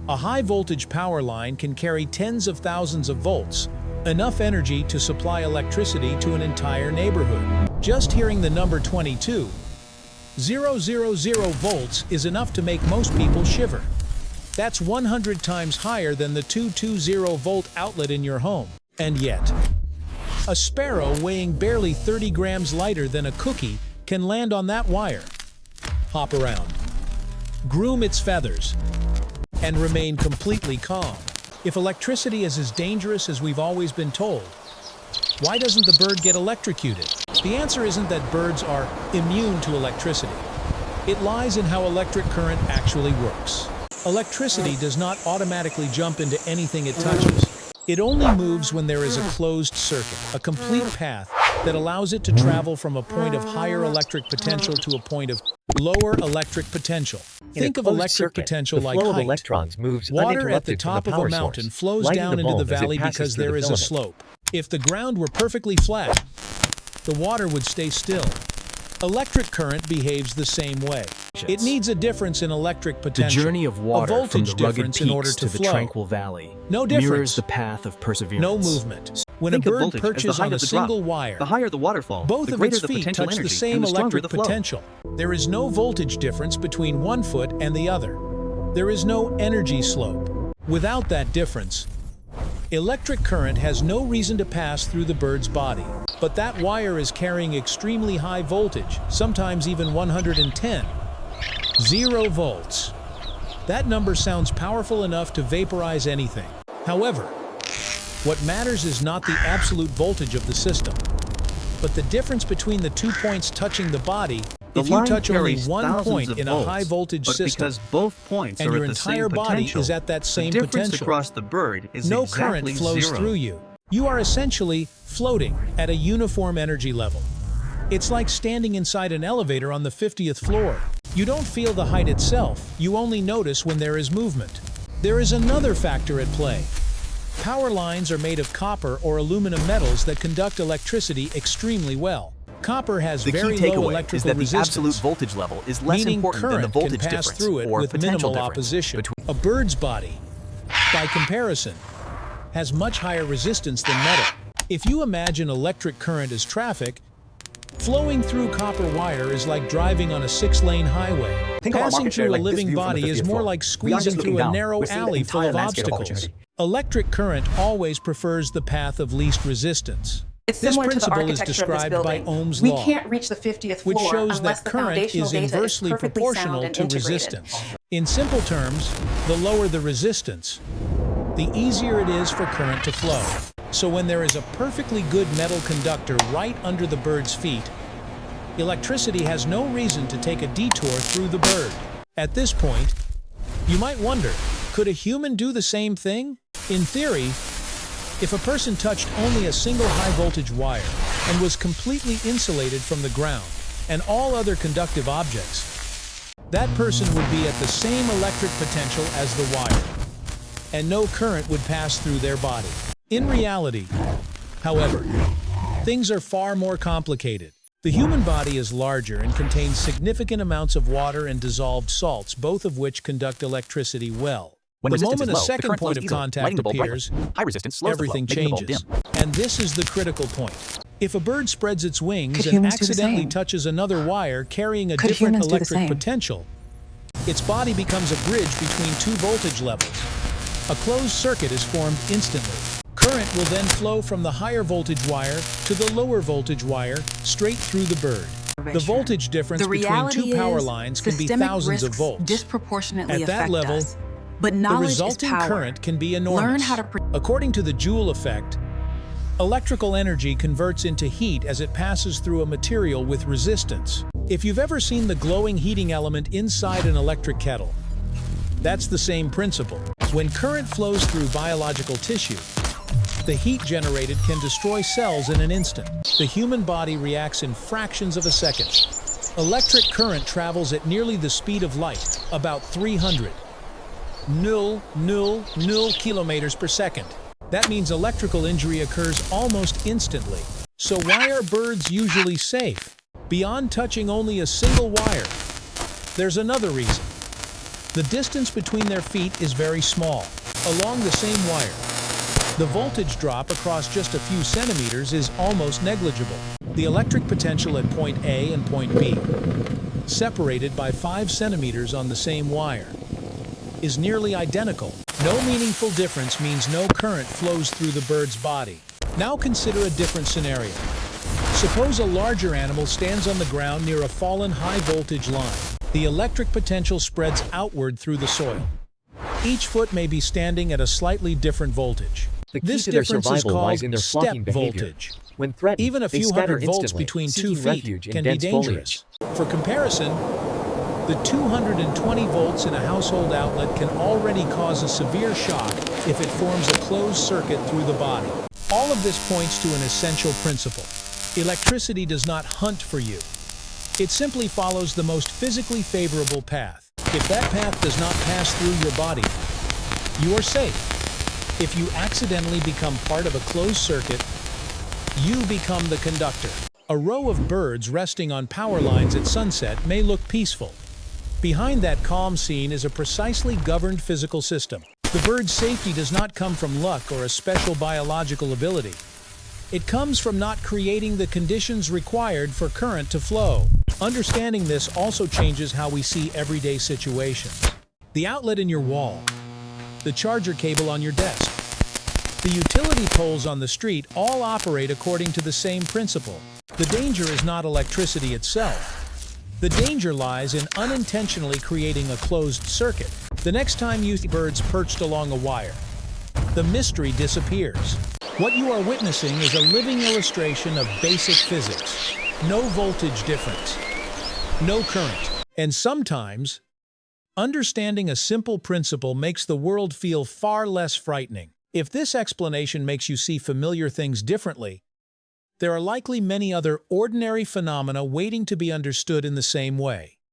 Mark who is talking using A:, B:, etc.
A: A high-voltage power line can carry tens of thousands of volts, enough energy to supply electricity to an entire neighborhood. Just hearing the number 22,000 volts is enough to make most people shiver. That's 100 times higher than the 220-volt outlet in your home. And yet, a sparrow weighing barely 30 grams lighter than a cookie can land on that wire, hop around, groom its feathers, and remain completely calm. If electricity is as dangerous as we've always been told, why doesn't the bird get electrocuted? The answer isn't that birds are immune to electricity. It lies in how electric current actually works. Electricity does not automatically jump into anything it touches. It only moves when there is a closed circuit, a complete path that allows it to travel from a point of higher electric potential to a point of lower electric potential. Think of electric potential like height.
B: Electrons moves
A: Water at the top of a mountain flows down into the valley because there is a slope. If the ground were perfectly flat, the water would stay still. Electric current behaves the same way. It needs a difference in electric potential,
C: the journey of water
A: a voltage
C: from the rugged
A: difference in order
C: peaks
A: to
C: the
A: flow.
C: tranquil valley.
A: No difference.
C: Mirrors the path of perseverance.
A: No movement. When a
D: Think of
A: bird
D: voltage as the
A: perches
D: height
A: on a
D: of the drop.
A: single wire,
D: The higher the waterfall,
A: both
D: the
A: of
D: greater
A: its
D: the
A: feet
D: potential
A: touch the
D: energy
A: same
D: and the stronger
A: electric
D: the flow.
A: potential. There is no voltage difference between one foot and the other. There is no energy slope. Without that difference, electric current has no reason to pass through the bird's body. But that wire is carrying extremely high voltage, sometimes even 110. 0 volts. That number sounds powerful enough to vaporize anything. However, what matters is not the absolute voltage of the system, but the difference between the 2 points touching the body.
D: The
A: If you
D: line
A: touch only
D: carries
A: one
D: thousands
A: point
D: of
A: in a
D: volts,
A: high-voltage
D: but
A: system,
D: because both points
A: and
D: are
A: your
D: at the
A: entire
D: same
A: body
D: potential,
A: is at that same
D: the difference
A: potential,
D: across the bird is
A: no
D: exactly
A: current flows
D: zero.
A: through you. You are essentially floating at a uniform energy level. It's like standing inside an elevator on the 50th floor. You don't feel the height itself, you only notice when there is movement. There is another factor at play. Power lines are made of copper or aluminum metals that conduct electricity extremely well. Copper has
B: The
A: very
B: key
A: low
B: takeaway
A: electrical
B: is that the
A: resistance,
B: absolute voltage level is less
A: meaning
B: important than the
A: current can
B: voltage
A: pass
B: difference
A: through it
B: or
A: with
B: potential
A: minimal
B: difference
A: opposition.
B: between.
A: A bird's body, by comparison, has much higher resistance than metal. If you imagine electric current as traffic, flowing through copper wire is like driving on a 6-lane highway.
B: Think of our
A: Passing
B: market share
A: through a
B: like this
A: living
B: view from the
A: body is
B: 50th
A: more
B: floor.
A: like
B: We aren't just
A: squeezing
B: looking
A: through a
B: down,
A: narrow
B: we're seeing the
A: alley full
B: entire
A: of
B: landscape of
A: obstacles.
B: opportunity.
A: Electric current always prefers the path of least resistance.
E: It's
A: This
E: similar to the
A: principle is
E: architecture of this
A: described by
E: building.
A: Ohm's
E: We
A: law,
E: can't reach the 50th
A: which
E: floor
A: shows
E: unless
A: that
E: the
A: current
E: foundational
A: is
E: data is
A: inversely
E: perfectly
A: proportional
E: sound and
A: to
E: integrated.
A: resistance. In simple terms, the lower the resistance, the easier it is for current to flow. So when there is a perfectly good metal conductor right under the bird's feet, electricity has no reason to take a detour through the bird. At this point, you might wonder, could a human do the same thing? In theory, if a person touched only a single high-voltage wire and was completely insulated from the ground and all other conductive objects, that person would be at the same electric potential as the wire, and no current would pass through their body. In reality, however, things are far more complicated. The human body is larger and contains significant amounts of water and dissolved salts, both of which conduct electricity well.
B: When
A: The
B: resistance
A: moment
B: is
A: a
B: low, the
A: second
B: current
A: point
B: flows
A: of
B: easily,
A: contact
B: lighting the bulb brightly.
A: appears,
B: High resistance slows
A: everything
B: the flow, making the
A: changes.
B: bulb dim.
A: And this is the critical point. If a bird spreads its wings
E: Could
A: and
E: humans do the
A: accidentally
E: same?
A: touches another wire carrying a
E: Could
A: different
E: humans do the
A: electric
E: same?
A: potential, its body becomes a bridge between two voltage levels. A closed circuit is formed instantly. Current will then flow from the higher voltage wire to the lower voltage wire straight through the bird. The voltage difference
E: The
A: between
E: reality
A: two power
E: is,
A: lines can be
E: systemic
A: thousands of
E: risks
A: volts.
E: disproportionately
A: At that
E: affect
A: level,
E: us. But
A: The
E: knowledge is
A: resulting
E: power.
A: current can be enormous.
E: Learn how to
A: According to the Joule effect, electrical energy converts into heat as it passes through a material with resistance. If you've ever seen the glowing heating element inside an electric kettle, that's the same principle. When current flows through biological tissue, the heat generated can destroy cells in an instant. The human body reacts in fractions of a second. Electric current travels at nearly the speed of light, about 300. 0,000 kilometers per second. That means electrical injury occurs almost instantly. So why are birds usually safe? Beyond touching only a single wire, there's another reason. The distance between their feet is very small, along the same wire. The voltage drop across just a few centimeters is almost negligible. The electric potential at point A and point B, separated by 5 centimeters on the same wire, is nearly identical. No meaningful difference means no current flows through the bird's body. Now consider a different scenario. Suppose a larger animal stands on the ground near a fallen high-voltage line. The electric potential spreads outward through the soil. Each foot may be standing at a slightly different voltage.
B: The key
A: This
B: to their
A: difference is
B: survival lies
A: called
B: in their
A: step
B: flocking behavior.
A: voltage.
B: When threatened,
A: Even a
B: they
A: few
B: scatter
A: hundred volts
B: instantly,
A: between 2
B: seeking
A: feet
B: refuge in
A: can be
B: dense
A: dangerous.
B: foliage.
A: For comparison, the 220 volts in a household outlet can already cause a severe shock if it forms a closed circuit through the body. All of this points to an essential principle. Electricity does not hunt for you. It simply follows the most physically favorable path. If that path does not pass through your body, you are safe. If you accidentally become part of a closed circuit, you become the conductor. A row of birds resting on power lines at sunset may look peaceful. Behind that calm scene is a precisely governed physical system. The bird's safety does not come from luck or a special biological ability. It comes from not creating the conditions required for current to flow. Understanding this also changes how we see everyday situations. The outlet in your wall, the charger cable on your desk, the utility poles on the street all operate according to the same principle. The danger is not electricity itself. The danger lies in unintentionally creating a closed circuit. The next time you see birds perched along a wire, the mystery disappears. What you are witnessing is a living illustration of basic physics. No voltage difference, no current. And sometimes, understanding a simple principle makes the world feel far less frightening. If this explanation makes you see familiar things differently, there are likely many other ordinary phenomena waiting to be understood in the same way.